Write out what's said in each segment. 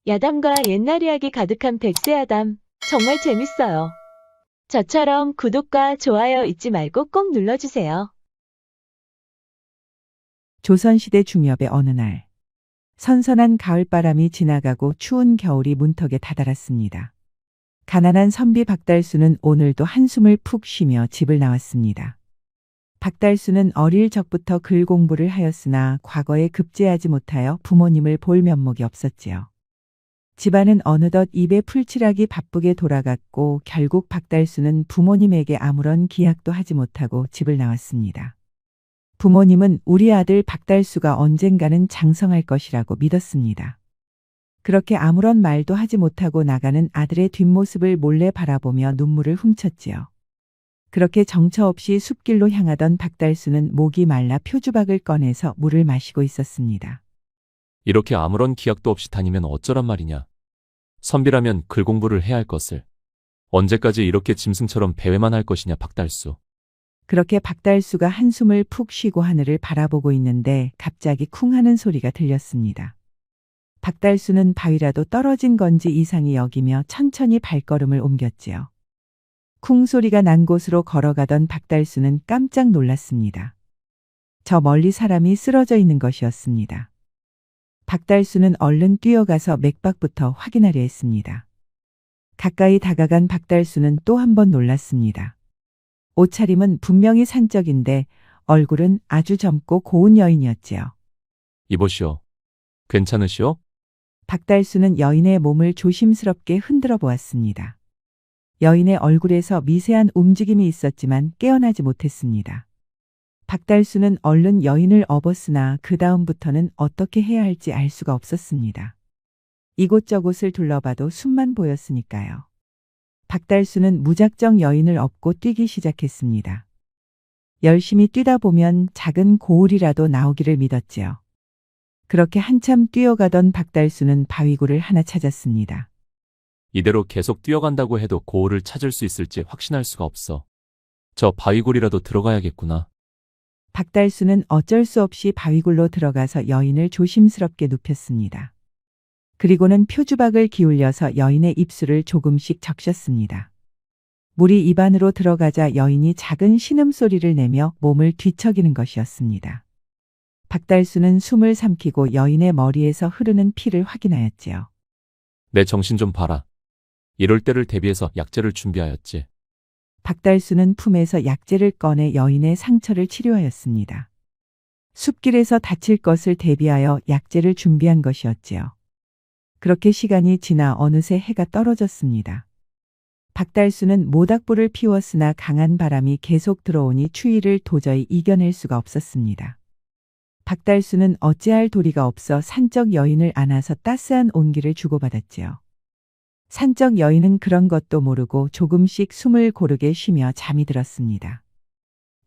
야담과 옛날 이야기 가득한 백세야담. 정말 재밌어요. 저처럼 구독과 좋아요 잊지 말고 꼭 눌러주세요. 조선시대 중엽의 어느 날, 선선한 가을바람이 지나가고 추운 겨울이 문턱에 다다랐습니다. 가난한 선비 박달수는 오늘도 한숨을 푹 쉬며 집을 나왔습니다. 박달수는 어릴 적부터 글 공부를 하였으나 과거에 급제하지 못하여 부모님을 볼 면목이 없었지요. 집안은 어느덧 입에 풀칠하기 바쁘게 돌아갔고 결국 박달수는 부모님에게 아무런 기약도 하지 못하고 집을 나왔습니다. 부모님은 우리 아들 박달수가 언젠가는 장성할 것이라고 믿었습니다. 그렇게 아무런 말도 하지 못하고 나가는 아들의 뒷모습을 몰래 바라보며 눈물을 훔쳤지요. 그렇게 정처 없이 숲길로 향하던 박달수는 목이 말라 표주박을 꺼내서 물을 마시고 있었습니다. 이렇게 아무런 기약도 없이 다니면 어쩌란 말이냐. 선비라면 글 공부를 해야 할 것을. 언제까지 이렇게 짐승처럼 배회만 할 것이냐 박달수. 그렇게 박달수가 한숨을 푹 쉬고 하늘을 바라보고 있는데 갑자기 쿵 하는 소리가 들렸습니다. 박달수는 바위라도 떨어진 건지 이상히 여기며 천천히 발걸음을 옮겼지요. 쿵 소리가 난 곳으로 걸어가던 박달수는 깜짝 놀랐습니다. 저 멀리 사람이 쓰러져 있는 것이었습니다. 박달수는 얼른 뛰어가서 맥박부터 확인하려 했습니다. 가까이 다가간 박달수는 또 한 번 놀랐습니다. 옷차림은 분명히 산적인데 얼굴은 아주 젊고 고운 여인이었지요. 이보시오. 괜찮으시오? 박달수는 여인의 몸을 조심스럽게 흔들어 보았습니다. 여인의 얼굴에서 미세한 움직임이 있었지만 깨어나지 못했습니다. 박달수는 얼른 여인을 업었으나 그 다음부터는 어떻게 해야 할지 알 수가 없었습니다. 이곳저곳을 둘러봐도 숨만 보였으니까요. 박달수는 무작정 여인을 업고 뛰기 시작했습니다. 열심히 뛰다 보면 작은 고울이라도 나오기를 믿었지요. 그렇게 한참 뛰어가던 박달수는 바위굴을 하나 찾았습니다. 이대로 계속 뛰어간다고 해도 고을을 찾을 수 있을지 확신할 수가 없어. 저 바위굴이라도 들어가야겠구나. 박달수는 어쩔 수 없이 바위굴로 들어가서 여인을 조심스럽게 눕혔습니다. 그리고는 표주박을 기울여서 여인의 입술을 조금씩 적셨습니다. 물이 입 안으로 들어가자 여인이 작은 신음소리를 내며 몸을 뒤척이는 것이었습니다. 박달수는 숨을 삼키고 여인의 머리에서 흐르는 피를 확인하였지요. 내 정신 좀 봐라. 이럴 때를 대비해서 약재를 준비하였지. 박달수는 품에서 약재를 꺼내 여인의 상처를 치료하였습니다. 숲길에서 다칠 것을 대비하여 약재를 준비한 것이었지요. 그렇게 시간이 지나 어느새 해가 떨어졌습니다. 박달수는 모닥불을 피웠으나 강한 바람이 계속 들어오니 추위를 도저히 이겨낼 수가 없었습니다. 박달수는 어찌할 도리가 없어 산적 여인을 안아서 따스한 온기를 주고받았지요. 산적 여인은 그런 것도 모르고 조금씩 숨을 고르게 쉬며 잠이 들었습니다.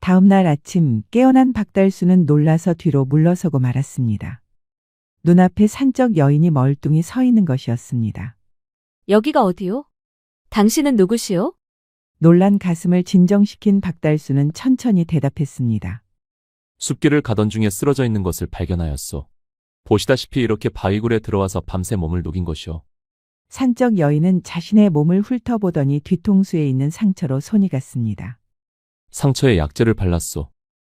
다음 날 아침 깨어난 박달수는 놀라서 뒤로 물러서고 말았습니다. 눈앞에 산적 여인이 멀뚱히 서 있는 것이었습니다. 여기가 어디요? 당신은 누구시오? 놀란 가슴을 진정시킨 박달수는 천천히 대답했습니다. 숲길을 가던 중에 쓰러져 있는 것을 발견하였소. 보시다시피 이렇게 바위굴에 들어와서 밤새 몸을 녹인 것이오. 산적 여인은 자신의 몸을 훑어보더니 뒤통수에 있는 상처로 손이 갔습니다. 상처에 약재를 발랐소.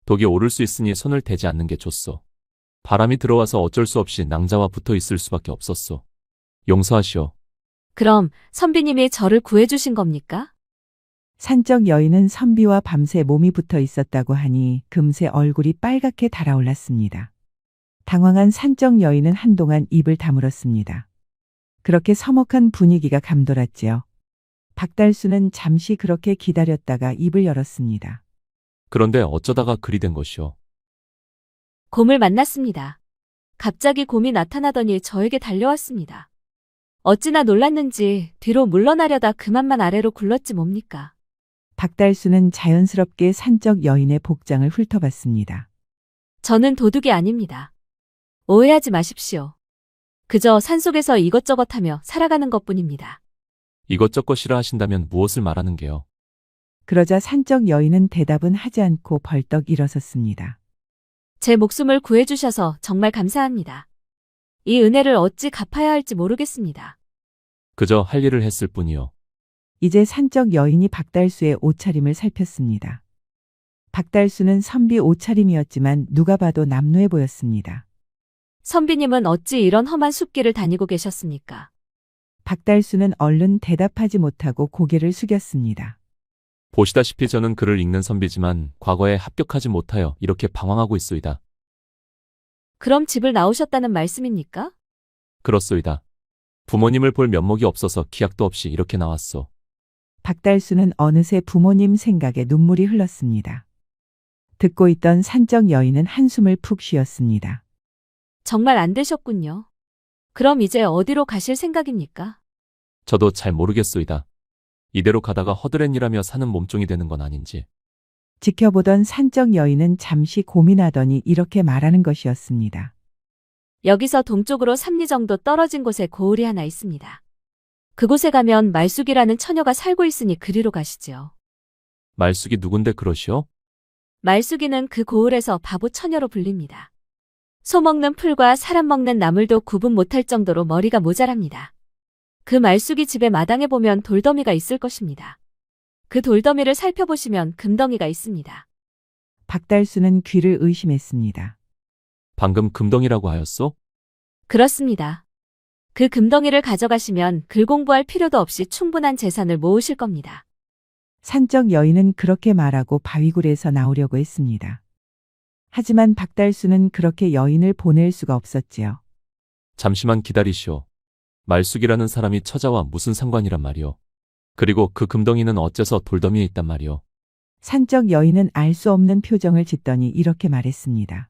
독이 오를 수 있으니 손을 대지 않는 게 좋소. 바람이 들어와서 어쩔 수 없이 낭자와 붙어 있을 수밖에 없었소. 용서하시오. 그럼 선비님이 저를 구해주신 겁니까? 산적 여인은 선비와 밤새 몸이 붙어 있었다고 하니 금세 얼굴이 빨갛게 달아올랐습니다. 당황한 산적 여인은 한동안 입을 다물었습니다. 그렇게 서먹한 분위기가 감돌았지요. 박달수는 잠시 그렇게 기다렸다가 입을 열었습니다. 그런데 어쩌다가 그리 된 것이오. 곰을 만났습니다. 갑자기 곰이 나타나더니 저에게 달려왔습니다. 어찌나 놀랐는지 뒤로 물러나려다 그만만 아래로 굴렀지 뭡니까. 박달수는 자연스럽게 산적 여인의 복장을 훑어봤습니다. 저는 도둑이 아닙니다. 오해하지 마십시오. 그저 산속에서 이것저것 하며 살아가는 것뿐입니다. 이것저것이라 하신다면 무엇을 말하는 게요? 그러자 산적 여인은 대답은 하지 않고 벌떡 일어섰습니다. 제 목숨을 구해주셔서 정말 감사합니다. 이 은혜를 어찌 갚아야 할지 모르겠습니다. 그저 할 일을 했을 뿐이요. 이제 산적 여인이 박달수의 옷차림을 살폈습니다. 박달수는 선비 옷차림이었지만 누가 봐도 남루해 보였습니다. 선비님은 어찌 이런 험한 숲길을 다니고 계셨습니까? 박달수는 얼른 대답하지 못하고 고개를 숙였습니다. 보시다시피 저는 글을 읽는 선비지만 과거에 합격하지 못하여 이렇게 방황하고 있소이다. 그럼 집을 나오셨다는 말씀입니까? 그렇소이다. 부모님을 볼 면목이 없어서 기약도 없이 이렇게 나왔소. 박달수는 어느새 부모님 생각에 눈물이 흘렀습니다. 듣고 있던 산적 여인은 한숨을 푹 쉬었습니다. 정말 안 되셨군요. 그럼 이제 어디로 가실 생각입니까? 저도 잘 모르겠소이다. 이대로 가다가 허드렛일하며 사는 몸종이 되는 건 아닌지. 지켜보던 산적 여인은 잠시 고민하더니 이렇게 말하는 것이었습니다. 여기서 동쪽으로 3리 정도 떨어진 곳에 고을이 하나 있습니다. 그곳에 가면 말숙이라는 처녀가 살고 있으니 그리로 가시지요. 말숙이 누군데 그러시오? 말숙이는 그 고을에서 바보 처녀로 불립니다. 소 먹는 풀과 사람 먹는 나물도 구분 못할 정도로 머리가 모자랍니다. 그 말숙이 집의 마당에 보면 돌더미가 있을 것입니다. 그 돌더미를 살펴보시면 금덩이가 있습니다. 박달수는 귀를 의심했습니다. 방금 금덩이라고 하였소? 그렇습니다. 그 금덩이를 가져가시면 글 공부할 필요도 없이 충분한 재산을 모으실 겁니다. 산적 여인은 그렇게 말하고 바위굴에서 나오려고 했습니다. 하지만 박달수는 그렇게 여인을 보낼 수가 없었지요. 잠시만 기다리시오. 말숙이라는 사람이 처자와 무슨 상관이란 말이오. 그리고 그 금덩이는 어째서 돌더미에 있단 말이오. 산적 여인은 알 수 없는 표정을 짓더니 이렇게 말했습니다.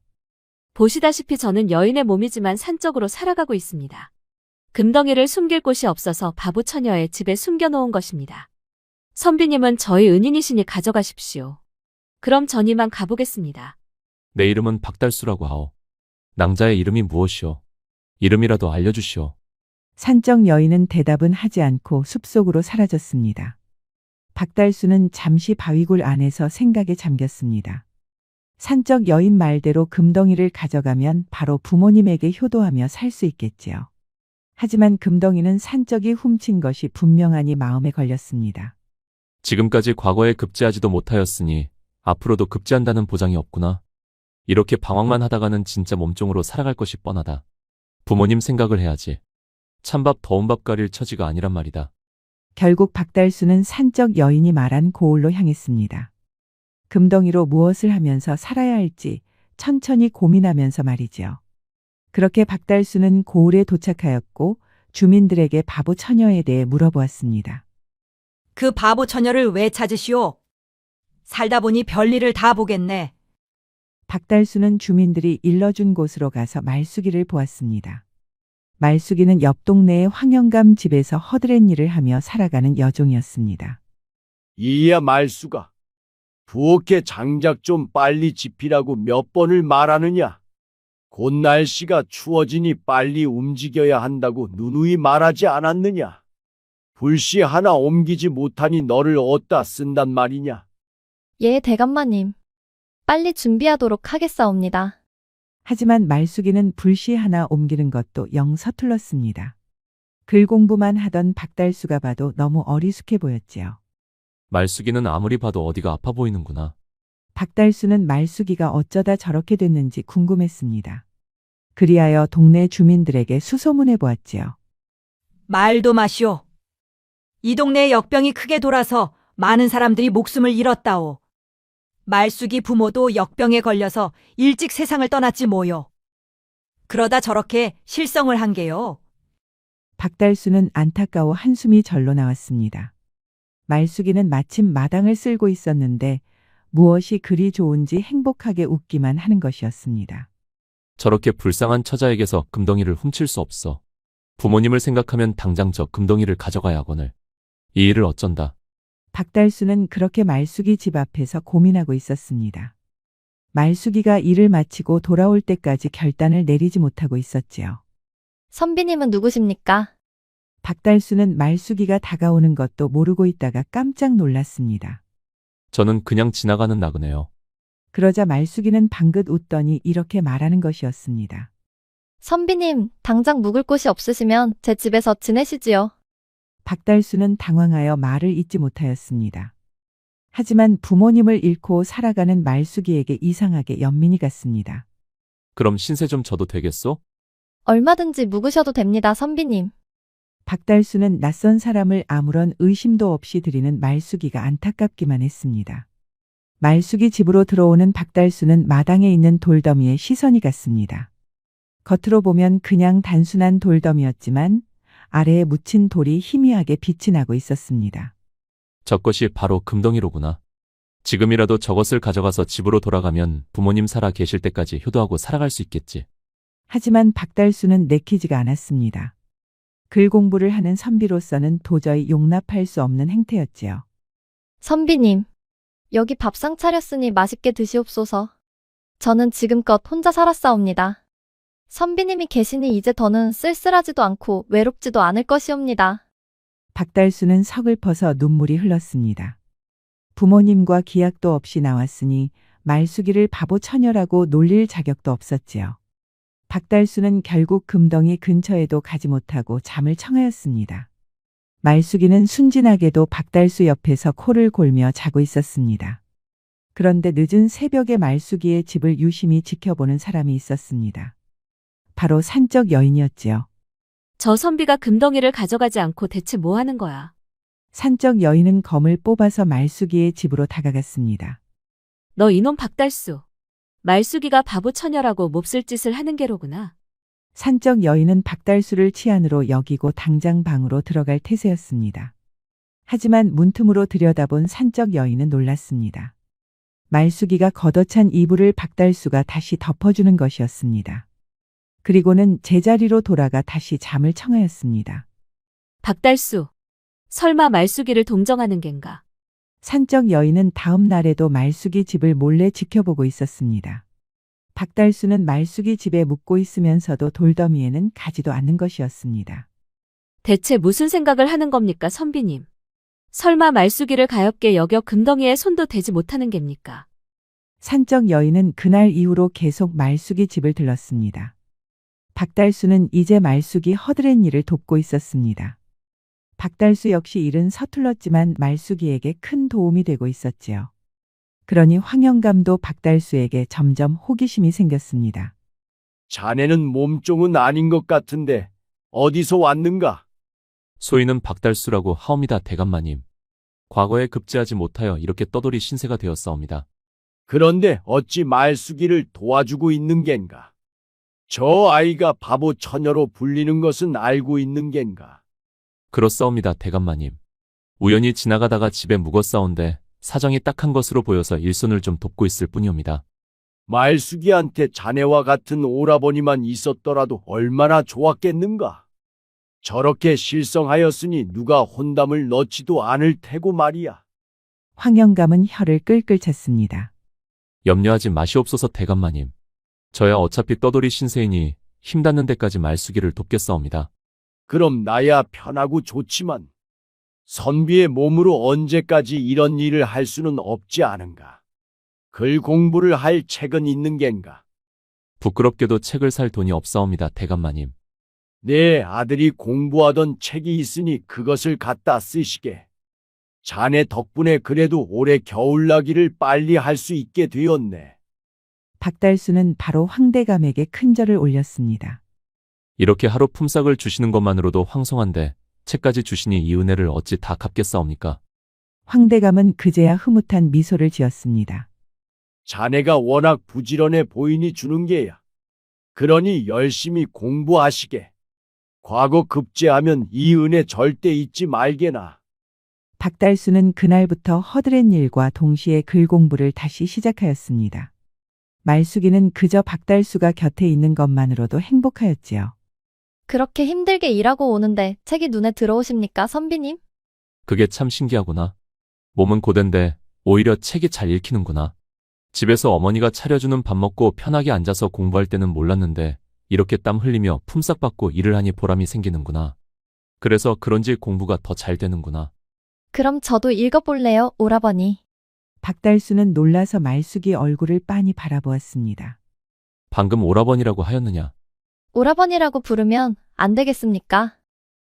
보시다시피 저는 여인의 몸이지만 산적으로 살아가고 있습니다. 금덩이를 숨길 곳이 없어서 바보 처녀의 집에 숨겨놓은 것입니다. 선비님은 저희 은인이시니 가져가십시오. 그럼 전 이만 가보겠습니다. 내 이름은 박달수라고 하오. 낭자의 이름이 무엇이오? 이름이라도 알려주시오. 산적 여인은 대답은 하지 않고 숲속으로 사라졌습니다. 박달수는 잠시 바위굴 안에서 생각에 잠겼습니다. 산적 여인 말대로 금덩이를 가져가면 바로 부모님에게 효도하며 살 수 있겠지요. 하지만 금덩이는 산적이 훔친 것이 분명하니 마음에 걸렸습니다. 지금까지 과거에 급제하지도 못하였으니 앞으로도 급제한다는 보장이 없구나. 이렇게 방황만 하다가는 진짜 몸종으로 살아갈 것이 뻔하다. 부모님 생각을 해야지. 찬밥 더운 밥 가릴 처지가 아니란 말이다. 결국 박달수는 산적 여인이 말한 고을로 향했습니다. 금덩이로 무엇을 하면서 살아야 할지 천천히 고민하면서 말이지요. 그렇게 박달수는 고을에 도착하였고 주민들에게 바보 처녀에 대해 물어보았습니다. 그 바보 처녀를 왜 찾으시오? 살다 보니 별일을 다 보겠네. 박달수는 주민들이 일러준 곳으로 가서 말숙이를 보았습니다. 말숙이는 옆 동네의 황영감 집에서 허드렛 일을 하며 살아가는 여종이었습니다. 이야 말수가. 부엌에 장작 좀 빨리 집히라고 몇 번을 말하느냐. 곧 날씨가 추워지니 빨리 움직여야 한다고 누누이 말하지 않았느냐. 불씨 하나 옮기지 못하니 너를 어디다 쓴단 말이냐. 예, 대감마님. 빨리 준비하도록 하겠사옵니다. 하지만 말숙이는 불씨 하나 옮기는 것도 영 서툴렀습니다. 글 공부만 하던 박달수가 봐도 너무 어리숙해 보였지요. 말숙이는 아무리 봐도 어디가 아파 보이는구나. 박달수는 말숙이가 어쩌다 저렇게 됐는지 궁금했습니다. 그리하여 동네 주민들에게 수소문해 보았지요. 말도 마시오. 이 동네에 역병이 크게 돌아서 많은 사람들이 목숨을 잃었다오. 말숙이 부모도 역병에 걸려서 일찍 세상을 떠났지 뭐요. 그러다 저렇게 실성을 한 게요. 박달수는 안타까워 한숨이 절로 나왔습니다. 말숙이는 마침 마당을 쓸고 있었는데 무엇이 그리 좋은지 행복하게 웃기만 하는 것이었습니다. 저렇게 불쌍한 처자에게서 금덩이를 훔칠 수 없어. 부모님을 생각하면 당장 저 금덩이를 가져가야 하거늘. 이 일을 어쩐다. 박달수는 그렇게 말숙이 집 앞에서 고민하고 있었습니다. 말숙이가 일을 마치고 돌아올 때까지 결단을 내리지 못하고 있었지요. 선비님은 누구십니까? 박달수는 말숙이가 다가오는 것도 모르고 있다가 깜짝 놀랐습니다. 저는 그냥 지나가는 나그네요. 그러자 말숙이는 방긋 웃더니 이렇게 말하는 것이었습니다. 선비님, 당장 묵을 곳이 없으시면 제 집에서 지내시지요. 박달수는 당황하여 말을 잇지 못하였습니다. 하지만 부모님을 잃고 살아가는 말숙이에게 이상하게 연민이 갔습니다. 그럼 신세 좀 져도 되겠소? 얼마든지 묵으셔도 됩니다, 선비님. 박달수는 낯선 사람을 아무런 의심도 없이 들이는 말숙이가 안타깝기만 했습니다. 말숙이 집으로 들어오는 박달수는 마당에 있는 돌더미에 시선이 갔습니다. 겉으로 보면 그냥 단순한 돌더미였지만 아래에 묻힌 돌이 희미하게 빛이 나고 있었습니다. 저것이 바로 금덩이로구나. 지금이라도 저것을 가져가서 집으로 돌아가면 부모님 살아 계실 때까지 효도하고 살아갈 수 있겠지. 하지만 박달수는 내키지가 않았습니다. 글 공부를 하는 선비로서는 도저히 용납할 수 없는 행태였지요. 선비님, 여기 밥상 차렸으니 맛있게 드시옵소서. 저는 지금껏 혼자 살았사옵니다. 선비님이 계시니 이제 더는 쓸쓸하지도 않고 외롭지도 않을 것이옵니다. 박달수는 서글퍼서 눈물이 흘렀습니다. 부모님과 기약도 없이 나왔으니 말숙이를 바보 처녀라고 놀릴 자격도 없었지요. 박달수는 결국 금덩이 근처에도 가지 못하고 잠을 청하였습니다. 말숙이는 순진하게도 박달수 옆에서 코를 골며 자고 있었습니다. 그런데 늦은 새벽에 말숙이의 집을 유심히 지켜보는 사람이 있었습니다. 바로 산적 여인이었지요. 저 선비가 금덩이를 가져가지 않고 대체 뭐 하는 거야? 산적 여인은 검을 뽑아서 말숙이의 집으로 다가갔습니다. 너 이놈 박달수. 말숙이가 바보 처녀라고 몹쓸 짓을 하는 게로구나. 산적 여인은 박달수를 치안으로 여기고 당장 방으로 들어갈 태세였습니다. 하지만 문틈으로 들여다본 산적 여인은 놀랐습니다. 말숙이가 걷어찬 이불을 박달수가 다시 덮어주는 것이었습니다. 그리고는 제자리로 돌아가 다시 잠을 청하였습니다. 박달수. 설마 말숙이를 동정하는 겐가? 산적 여인은 다음 날에도 말숙이 집을 몰래 지켜보고 있었습니다. 박달수는 말숙이 집에 묵고 있으면서도 돌더미에는 가지도 않는 것이었습니다. 대체 무슨 생각을 하는 겁니까, 선비님? 설마 말숙이를 가엾게 여겨 금덩이에 손도 대지 못하는 geb니까? 산적 여인은 그날 이후로 계속 말숙이 집을 들렀습니다. 박달수는 이제 말숙이 허드렛 일을 돕고 있었습니다. 박달수 역시 일은 서툴렀지만 말숙이에게 큰 도움이 되고 있었지요. 그러니 황영감도 박달수에게 점점 호기심이 생겼습니다. 자네는 몸종은 아닌 것 같은데 어디서 왔는가? 소인은 박달수라고 하옵니다, 대감마님. 과거에 급제하지 못하여 이렇게 떠돌이 신세가 되었사옵니다. 그런데 어찌 말숙이를 도와주고 있는 겐가? 저 아이가 바보 처녀로 불리는 것은 알고 있는 겐가? 그렇사옵니다, 대감마님. 우연히 지나가다가 집에 묵었사온데 사정이 딱한 것으로 보여서 일손을 좀 돕고 있을 뿐이옵니다. 말숙이한테 자네와 같은 오라버니만 있었더라도 얼마나 좋았겠는가? 저렇게 실성하였으니 누가 혼담을 넣지도 않을 테고 말이야. 황영감은 혀를 끌끌 찼습니다. 염려하지 마시옵소서, 대감마님. 저야 어차피 떠돌이 신세이니 힘 닿는 데까지 말숙이를 돕겠사옵니다. 그럼 나야 편하고 좋지만 선비의 몸으로 언제까지 이런 일을 할 수는 없지 않은가? 글 공부를 할 책은 있는 겐가? 부끄럽게도 책을 살 돈이 없사옵니다, 대감마님. 내 아들이 공부하던 책이 있으니 그것을 갖다 쓰시게. 자네 덕분에 그래도 올해 겨울나기를 빨리 할 수 있게 되었네. 박달수는 바로 황대감에게 큰 절을 올렸습니다. 이렇게 하루 품삯을 주시는 것만으로도 황송한데 책까지 주시니 이 은혜를 어찌 다 갚겠사옵니까? 황대감은 그제야 흐뭇한 미소를 지었습니다. 자네가 워낙 부지런해 보이니 주는 게야. 그러니 열심히 공부하시게. 과거 급제하면 이 은혜 절대 잊지 말게나. 박달수는 그날부터 허드렛 일과 동시에 글 공부를 다시 시작하였습니다. 말숙이는 그저 박달수가 곁에 있는 것만으로도 행복하였지요. 그렇게 힘들게 일하고 오는데 책이 눈에 들어오십니까, 선비님? 그게 참 신기하구나. 몸은 고된데 오히려 책이 잘 읽히는구나. 집에서 어머니가 차려주는 밥 먹고 편하게 앉아서 공부할 때는 몰랐는데 이렇게 땀 흘리며 품삯 받고 일을 하니 보람이 생기는구나. 그래서 그런지 공부가 더 잘 되는구나. 그럼 저도 읽어볼래요, 오라버니. 박달수는 놀라서 말숙이 얼굴을 빤히 바라보았습니다. 방금 오라버니라고 하였느냐? 오라버니라고 부르면 안 되겠습니까?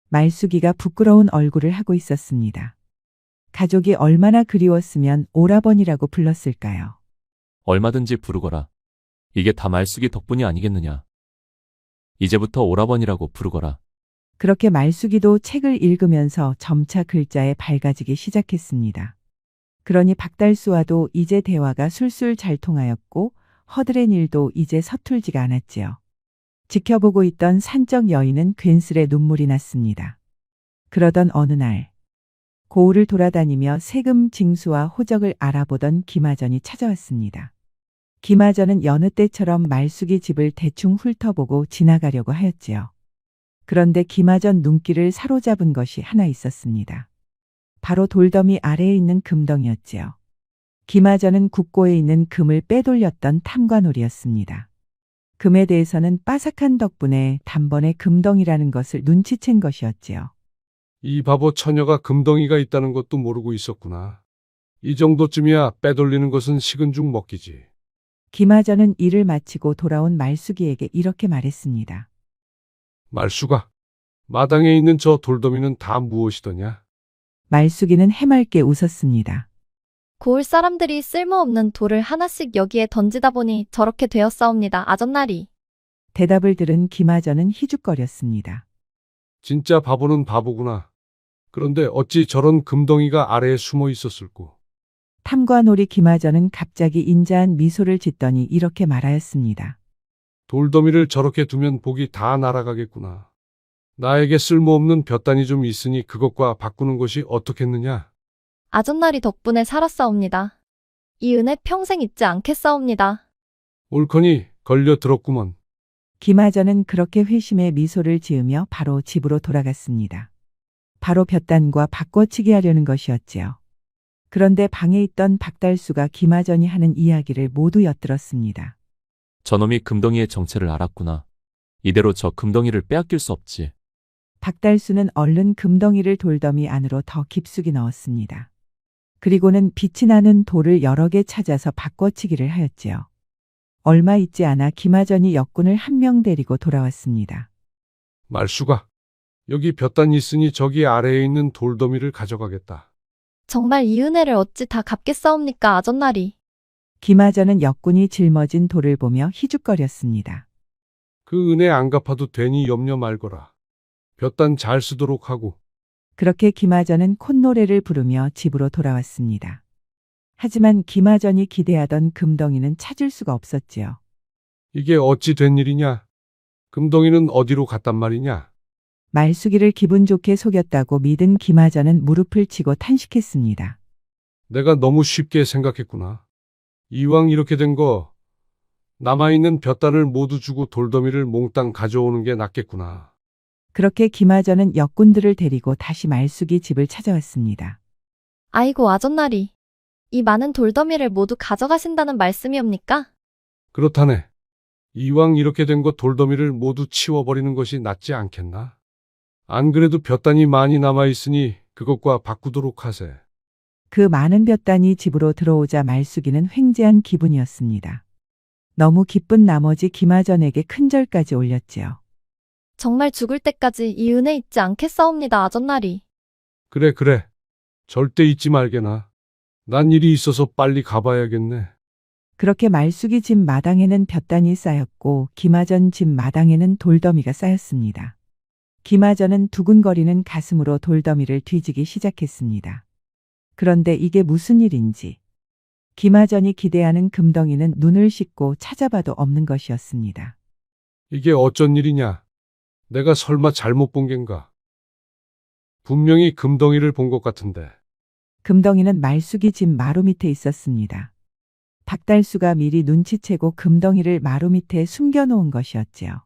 말숙이가 부끄러운 얼굴을 하고 있었습니다. 가족이 얼마나 그리웠으면 오라버니라고 불렀을까요? 얼마든지 부르거라. 이게 다 말숙이 덕분이 아니겠느냐. 이제부터 오라버니라고 부르거라. 그렇게 말숙이도 책을 읽으면서 점차 글자에 밝아지기 시작했습니다. 그러니 박달수와도 이제 대화가 술술 잘 통하였고 허드렛 일도 이제 서툴지가 않았지요. 지켜보고 있던 산적 여인은 괜스레 눈물이 났습니다. 그러던 어느 날 고을을 돌아다니며 세금 징수와 호적을 알아보던 김하전이 찾아왔습니다. 김하전은 여느 때처럼 말숙이 집을 대충 훑어보고 지나가려고 하였지요. 그런데 김하전 눈길을 사로잡은 것이 하나 있었습니다. 바로 돌더미 아래에 있는 금덩이였지요. 김하전은 국고에 있는 금을 빼돌렸던 탐관오리였습니다. 금에 대해서는 빠삭한 덕분에 단번에 금덩이라는 것을 눈치챈 것이었지요. 이 바보 처녀가 금덩이가 있다는 것도 모르고 있었구나. 이 정도쯤이야 빼돌리는 것은 식은 죽 먹기지. 김하전은 일을 마치고 돌아온 말숙이에게 이렇게 말했습니다. 말수가, 마당에 있는 저 돌더미는 다 무엇이더냐? 말숙이는 해맑게 웃었습니다. 고을 사람들이 쓸모없는 돌을 하나씩 여기에 던지다 보니 저렇게 되었사옵니다. 아전나리. 대답을 들은 김하전은 희죽거렸습니다. 진짜 바보는 바보구나. 그런데 어찌 저런 금덩이가 아래에 숨어 있었을꼬? 탐관오리 김하전은 갑자기 인자한 미소를 짓더니 이렇게 말하였습니다. 돌더미를 저렇게 두면 복이 다 날아가겠구나. 나에게 쓸모없는 볕단이 좀 있으니 그것과 바꾸는 것이 어떻겠느냐? 아전나리 덕분에 살았사옵니다. 이 은혜 평생 잊지 않겠사옵니다. 옳거니 걸려 들었구먼. 김하전은 그렇게 회심의 미소를 지으며 바로 집으로 돌아갔습니다. 바로 볕단과 바꿔치기 하려는 것이었지요. 그런데 방에 있던 박달수가 김하전이 하는 이야기를 모두 엿들었습니다. 저놈이 금덩이의 정체를 알았구나. 이대로 저 금덩이를 빼앗길 수 없지. 박달수는 얼른 금덩이를 돌더미 안으로 더 깊숙이 넣었습니다. 그리고는 빛이 나는 돌을 여러 개 찾아서 바꿔치기를 하였지요. 얼마 있지 않아 김하전이 역군을 한 명 데리고 돌아왔습니다. 말수가, 여기 볕단이 있으니 저기 아래에 있는 돌더미를 가져가겠다. 정말 이 은혜를 어찌 다 갚겠사옵니까, 아전나리. 김하전은 역군이 짊어진 돌을 보며 희죽거렸습니다. 그 은혜 안 갚아도 되니 염려 말거라. 볕단 잘 쓰도록 하고. 그렇게 김하전은 콧노래를 부르며 집으로 돌아왔습니다. 하지만 김하전이 기대하던 금덩이는 찾을 수가 없었지요. 이게 어찌 된 일이냐? 금덩이는 어디로 갔단 말이냐? 말숙이를 기분 좋게 속였다고 믿은 김하전은 무릎을 치고 탄식했습니다. 내가 너무 쉽게 생각했구나. 이왕 이렇게 된 거 남아있는 볕단을 모두 주고 돌더미를 몽땅 가져오는 게 낫겠구나. 그렇게 김하전은 역군들을 데리고 다시 말숙이 집을 찾아왔습니다. 아이고, 아전나리. 이 많은 돌더미를 모두 가져가신다는 말씀이옵니까? 그렇다네. 이왕 이렇게 된 거 돌더미를 모두 치워버리는 것이 낫지 않겠나? 안 그래도 볕단이 많이 남아있으니 그것과 바꾸도록 하세. 그 많은 볕단이 집으로 들어오자 말숙이는 횡재한 기분이었습니다. 너무 기쁜 나머지 김하전에게 큰절까지 올렸지요. 정말 죽을 때까지 이 은혜 잊지 않겠사옵니다, 아전나리. 그래. 절대 잊지 말게나. 난 일이 있어서 빨리 가봐야겠네. 그렇게 말숙이 집 마당에는 볕단이 쌓였고 김하전 집 마당에는 돌더미가 쌓였습니다. 김하전은 두근거리는 가슴으로 돌더미를 뒤지기 시작했습니다. 그런데 이게 무슨 일인지 김하전이 기대하는 금덩이는 눈을 씻고 찾아봐도 없는 것이었습니다. 이게 어쩐 일이냐? 내가 설마 잘못 본 겐가? 분명히 금덩이를 본 것 같은데. 금덩이는 말숙이 집 마루 밑에 있었습니다. 박달수가 미리 눈치채고 금덩이를 마루 밑에 숨겨놓은 것이었지요.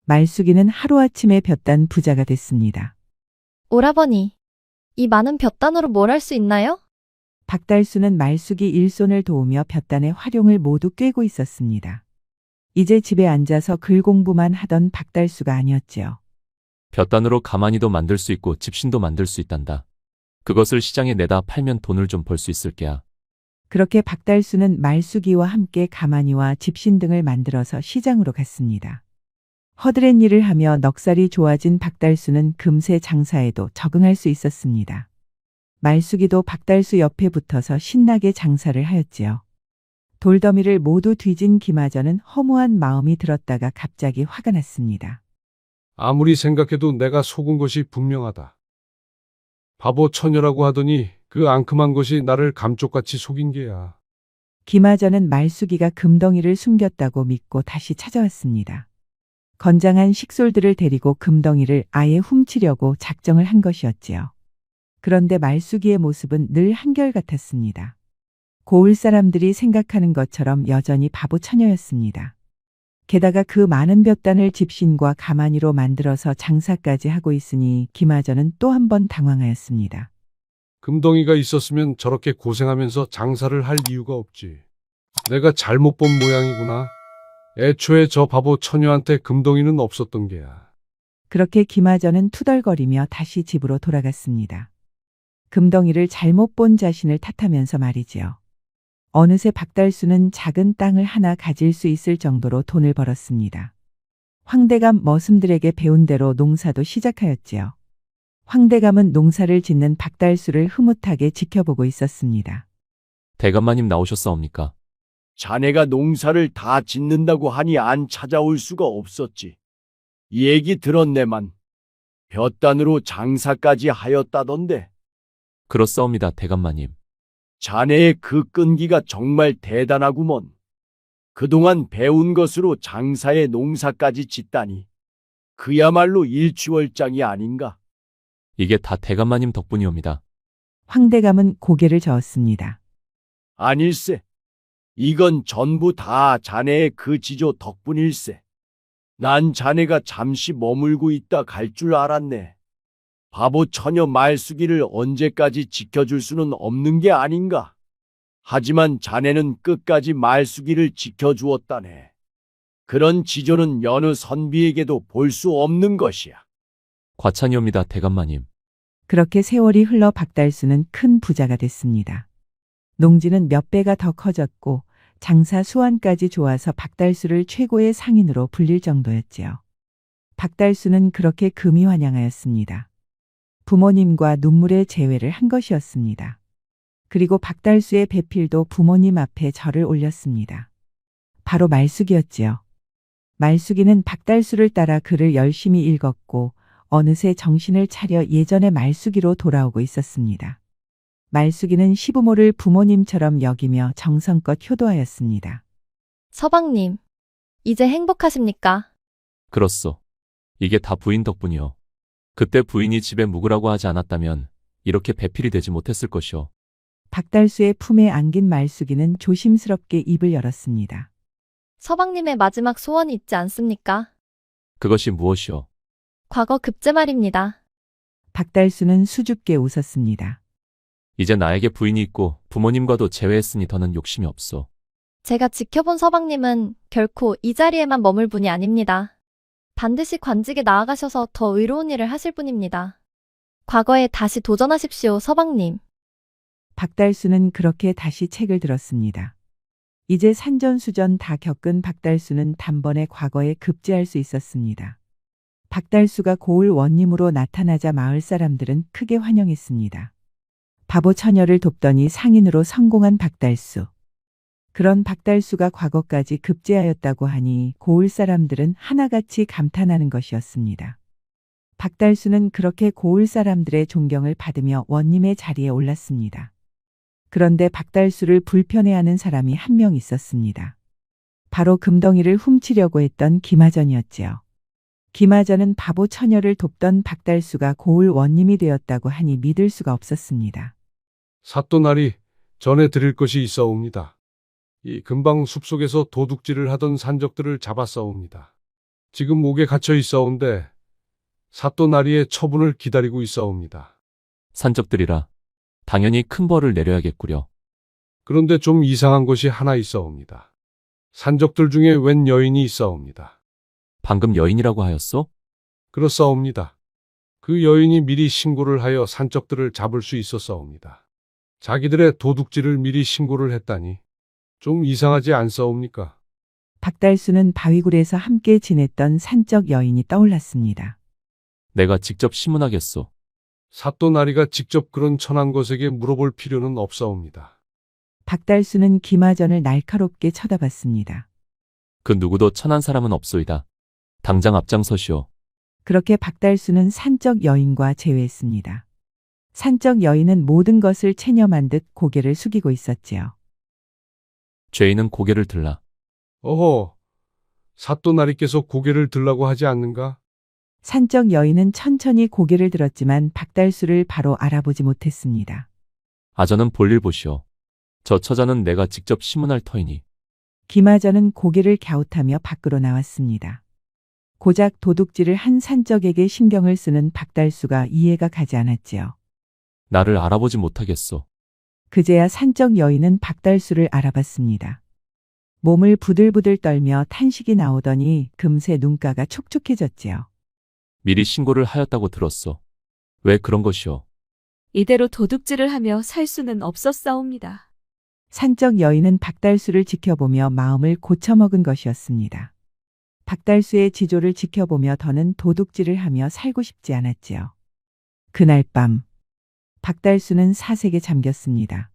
말숙이는 하루아침에 볕단 부자가 됐습니다. 오라버니, 이 많은 볕단으로 뭘 할 수 있나요? 박달수는 말숙이 일손을 도우며 볕단의 활용을 모두 꿰고 있었습니다. 이제 집에 앉아서 글 공부만 하던 박달수가 아니었지요. 볕단으로 가마니도 만들 수 있고 집신도 만들 수 있단다. 그것을 시장에 내다 팔면 돈을 좀 벌 수 있을 게야. 그렇게 박달수는 말숙이와 함께 가마니와 집신 등을 만들어서 시장으로 갔습니다. 허드렛 일을 하며 넉살이 좋아진 박달수는 금세 장사에도 적응할 수 있었습니다. 말숙이도 박달수 옆에 붙어서 신나게 장사를 하였지요. 돌더미를 모두 뒤진 김하전은 허무한 마음이 들었다가 갑자기 화가 났습니다. 아무리 생각해도 내가 속은 것이 분명하다. 바보 처녀라고 하더니 그 앙큼한 것이 나를 감쪽같이 속인 게야. 김하전은 말숙이가 금덩이를 숨겼다고 믿고 다시 찾아왔습니다. 건장한 식솔들을 데리고 금덩이를 아예 훔치려고 작정을 한 것이었지요. 그런데 말숙이의 모습은 늘 한결같았습니다. 고을 사람들이 생각하는 것처럼 여전히 바보 처녀였습니다. 게다가 그 많은 볕단을 집신과 가마니로 만들어서 장사까지 하고 있으니 김하전은 또 한 번 당황하였습니다. 금덩이가 있었으면 저렇게 고생하면서 장사를 할 이유가 없지. 내가 잘못 본 모양이구나. 애초에 저 바보 처녀한테 금덩이는 없었던 게야. 그렇게 김하전은 투덜거리며 다시 집으로 돌아갔습니다. 금덩이를 잘못 본 자신을 탓하면서 말이지요. 어느새 박달수는 작은 땅을 하나 가질 수 있을 정도로 돈을 벌었습니다. 황대감 머슴들에게 배운 대로 농사도 시작하였지요. 황대감은 농사를 짓는 박달수를 흐뭇하게 지켜보고 있었습니다. 대감마님 나오셨사옵니까? 자네가 농사를 다 짓는다고 하니 안 찾아올 수가 없었지. 얘기 들었네만. 볕단으로 장사까지 하였다던데. 그렇사옵니다, 대감마님. 자네의 그 끈기가 정말 대단하구먼. 그동안 배운 것으로 장사에 농사까지 짓다니. 그야말로 일취월장이 아닌가. 이게 다 대감마님 덕분이옵니다. 황대감은 고개를 저었습니다. 아닐세. 이건 전부 다 자네의 그 지조 덕분일세. 난 자네가 잠시 머물고 있다 갈 줄 알았네. 바보 처녀 말숙이를 언제까지 지켜줄 수는 없는 게 아닌가. 하지만 자네는 끝까지 말숙이를 지켜주었다네. 그런 지조는 여느 선비에게도 볼 수 없는 것이야. 과찬이옵니다, 대감마님. 그렇게 세월이 흘러 박달수는 큰 부자가 됐습니다. 농지는 몇 배가 더 커졌고 장사 수완까지 좋아서 박달수를 최고의 상인으로 불릴 정도였지요. 박달수는 그렇게 금이 환영하였습니다. 부모님과 눈물의 재회를 한 것이었습니다. 그리고 박달수의 배필도 부모님 앞에 절을 올렸습니다. 바로 말숙이었지요. 말숙이는 박달수를 따라 글을 열심히 읽었고 어느새 정신을 차려 예전의 말숙이로 돌아오고 있었습니다. 말숙이는 시부모를 부모님처럼 여기며 정성껏 효도하였습니다. 서방님, 이제 행복하십니까? 그렇소. 이게 다 부인 덕분이요. 그때 부인이 집에 묵으라고 하지 않았다면 이렇게 배필이 되지 못했을 것이오. 박달수의 품에 안긴 말숙이는 조심스럽게 입을 열었습니다. 서방님의 마지막 소원이 있지 않습니까? 그것이 무엇이오? 과거 급제 말입니다. 박달수는 수줍게 웃었습니다. 이제 나에게 부인이 있고 부모님과도 재회했으니 더는 욕심이 없소. 제가 지켜본 서방님은 결코 이 자리에만 머물 분이 아닙니다. 반드시 관직에 나아가셔서 더 의로운 일을 하실 분입니다. 과거에 다시 도전하십시오, 서방님. 박달수는 그렇게 다시 책을 들었습니다. 이제 산전수전 다 겪은 박달수는 단번에 과거에 급제할 수 있었습니다. 박달수가 고을 원님으로 나타나자 마을 사람들은 크게 환영했습니다. 바보 처녀를 돕더니 상인으로 성공한 박달수. 그런 박달수가 과거까지 급제하였다고 하니 고을 사람들은 하나같이 감탄하는 것이었습니다. 박달수는 그렇게 고을 사람들의 존경을 받으며 원님의 자리에 올랐습니다. 그런데 박달수를 불편해하는 사람이 한 명 있었습니다. 바로 금덩이를 훔치려고 했던 김하전이었지요. 김하전은 바보 처녀를 돕던 박달수가 고을 원님이 되었다고 하니 믿을 수가 없었습니다. 사또나리, 전해 드릴 것이 있어옵니다. 이 근방 숲속에서 도둑질을 하던 산적들을 잡았사옵니다. 지금 옥에 갇혀 있사온데 사또나리의 처분을 기다리고 있사옵니다. 산적들이라 당연히 큰 벌을 내려야겠구려. 그런데 좀 이상한 것이 하나 있사옵니다. 산적들 중에 웬 여인이 있사옵니다. 방금 여인이라고 하였소? 그렇사옵니다. 그 여인이 미리 신고를 하여 산적들을 잡을 수 있었사옵니다. 자기들의 도둑질을 미리 신고를 했다니 좀 이상하지 않사옵니까? 박달수는 바위굴에서 함께 지냈던 산적 여인이 떠올랐습니다. 내가 직접 신문하겠소. 사또나리가 직접 그런 천한 것에게 물어볼 필요는 없사옵니다. 박달수는 김하전을 날카롭게 쳐다봤습니다. 그 누구도 천한 사람은 없소이다. 당장 앞장서시오. 그렇게 박달수는 산적 여인과 재회했습니다. 산적 여인은 모든 것을 체념한 듯 고개를 숙이고 있었지요. 죄인은 고개를 들라. 어허, 사또나리께서 고개를 들라고 하지 않는가? 산적 여인은 천천히 고개를 들었지만 박달수를 바로 알아보지 못했습니다. 아전은 볼일 보시오. 저 처자는 내가 직접 신문할 터이니. 김하전은 고개를 갸웃하며 밖으로 나왔습니다. 고작 도둑질을 한 산적에게 신경을 쓰는 박달수가 이해가 가지 않았지요. 나를 알아보지 못하겠소. 그제야 산적 여인은 박달수를 알아봤습니다. 몸을 부들부들 떨며 탄식이 나오더니 금세 눈가가 촉촉해졌지요. 미리 신고를 하였다고 들었소. 왜 그런 것이오? 이대로 도둑질을 하며 살 수는 없었사옵니다. 산적 여인은 박달수를 지켜보며 마음을 고쳐먹은 것이었습니다. 박달수의 지조를 지켜보며 더는 도둑질을 하며 살고 싶지 않았지요. 그날 밤 박달수는 사색에 잠겼습니다.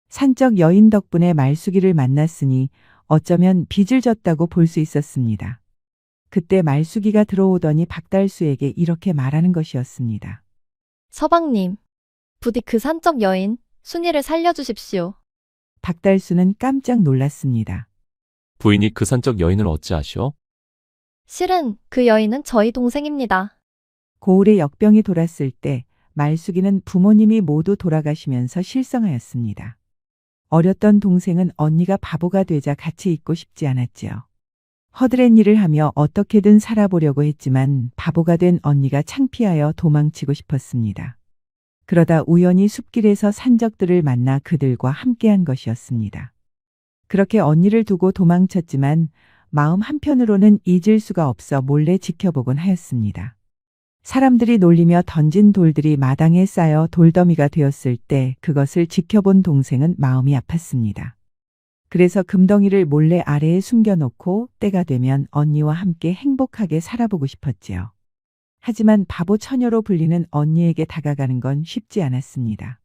산적 여인 덕분에 말숙이를 만났으니 어쩌면 빚을 졌다고 볼 수 있었습니다. 그때 말숙이가 들어오더니 박달수에게 이렇게 말하는 것이었습니다. 서방님, 부디 그 산적 여인, 순이를 살려주십시오. 박달수는 깜짝 놀랐습니다. 부인이 그 산적 여인을 어찌아시오? 실은 그 여인은 저희 동생입니다. 고을에 역병이 돌았을 때 말숙이는 부모님이 모두 돌아가시면서 실성하였습니다. 어렸던 동생은 언니가 바보가 되자 같이 있고 싶지 않았지요. 허드렛 일을 하며 어떻게든 살아보려고 했지만 바보가 된 언니가 창피하여 도망치고 싶었습니다. 그러다 우연히 숲길에서 산적들을 만나 그들과 함께한 것이었습니다. 그렇게 언니를 두고 도망쳤지만 마음 한편으로는 잊을 수가 없어 몰래 지켜보곤 하였습니다. 사람들이 놀리며 던진 돌들이 마당에 쌓여 돌더미가 되었을 때 그것을 지켜본 동생은 마음이 아팠습니다. 그래서 금덩이를 몰래 아래에 숨겨놓고 때가 되면 언니와 함께 행복하게 살아보고 싶었지요. 하지만 바보 처녀로 불리는 언니에게 다가가는 건 쉽지 않았습니다.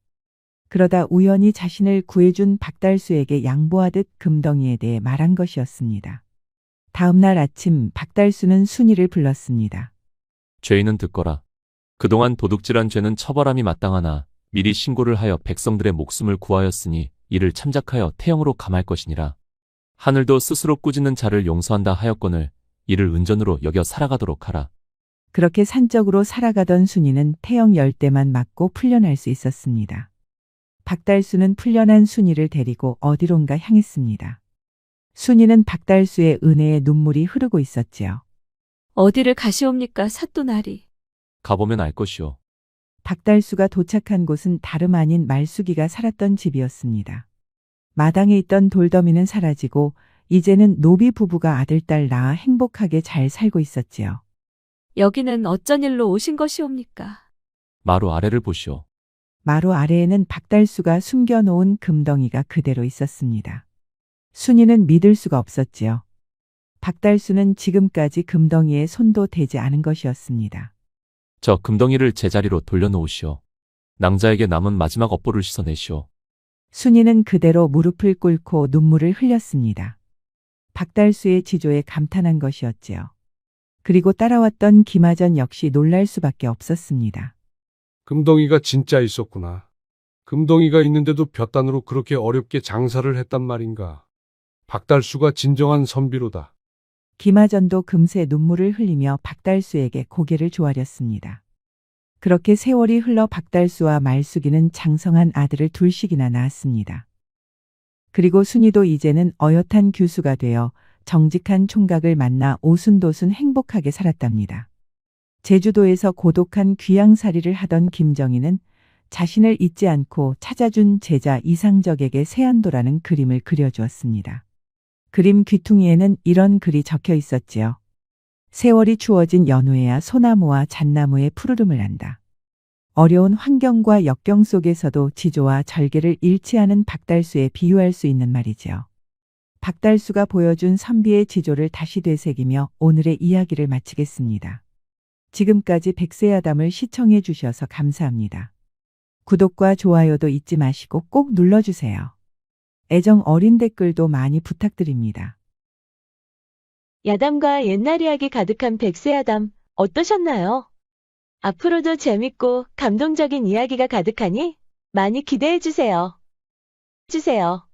그러다 우연히 자신을 구해준 박달수에게 양보하듯 금덩이에 대해 말한 것이었습니다. 다음 날 아침 박달수는 순이를 불렀습니다. 죄인은 듣거라. 그동안 도둑질한 죄는 처벌함이 마땅하나 미리 신고를 하여 백성들의 목숨을 구하였으니 이를 참작하여 태형으로 감할 것이니라. 하늘도 스스로 꾸짖는 자를 용서한다 하였거늘 이를 은전으로 여겨 살아가도록 하라. 그렇게 산적으로 살아가던 순이는 태형 10대만 맞고 풀려날 수 있었습니다. 박달수는 풀려난 순이를 데리고 어디론가 향했습니다. 순이는 박달수의 은혜에 눈물이 흐르고 있었지요. 어디를 가시옵니까, 사또나리? 가보면 알 것이오. 박달수가 도착한 곳은 다름 아닌 말숙이가 살았던 집이었습니다. 마당에 있던 돌더미는 사라지고 이제는 노비 부부가 아들, 딸 낳아 행복하게 잘 살고 있었지요. 여기는 어쩐 일로 오신 것이옵니까? 마루 아래를 보시오. 마루 아래에는 박달수가 숨겨놓은 금덩이가 그대로 있었습니다. 순이는 믿을 수가 없었지요. 박달수는 지금까지 금덩이에 손도 대지 않은 것이었습니다. 저 금덩이를 제자리로 돌려놓으시오. 낭자에게 남은 마지막 업보를 씻어내시오. 순이는 그대로 무릎을 꿇고 눈물을 흘렸습니다. 박달수의 지조에 감탄한 것이었지요. 그리고 따라왔던 김하전 역시 놀랄 수밖에 없었습니다. 금덩이가 진짜 있었구나. 금덩이가 있는데도 볕단으로 그렇게 어렵게 장사를 했단 말인가. 박달수가 진정한 선비로다. 김하전도 금세 눈물을 흘리며 박달수에게 고개를 조아렸습니다. 그렇게 세월이 흘러 박달수와 말숙이는 장성한 아들을 둘씩이나 낳았습니다. 그리고 순이도 이제는 어엿한 교수가 되어 정직한 총각을 만나 오순도순 행복하게 살았답니다. 제주도에서 고독한 귀양살이를 하던 김정희는 자신을 잊지 않고 찾아준 제자 이상적에게 세안도라는 그림을 그려주었습니다. 그림 귀퉁이에는 이런 글이 적혀 있었지요. 세월이 추워진 연후에야 소나무와 잣나무의 푸르름을 안다. 어려운 환경과 역경 속에서도 지조와 절개를 잃지 않은 박달수에 비유할 수 있는 말이지요. 박달수가 보여준 선비의 지조를 다시 되새기며 오늘의 이야기를 마치겠습니다. 지금까지 백세야담을 시청해 주셔서 감사합니다. 구독과 좋아요도 잊지 마시고 꼭 눌러주세요. 애정 어린 댓글도 많이 부탁드립니다. 야담과 옛날 이야기 가득한 백세야담 어떠셨나요? 앞으로도 재밌고 감동적인 이야기가 가득하니 많이 기대해 주세요. 주세요.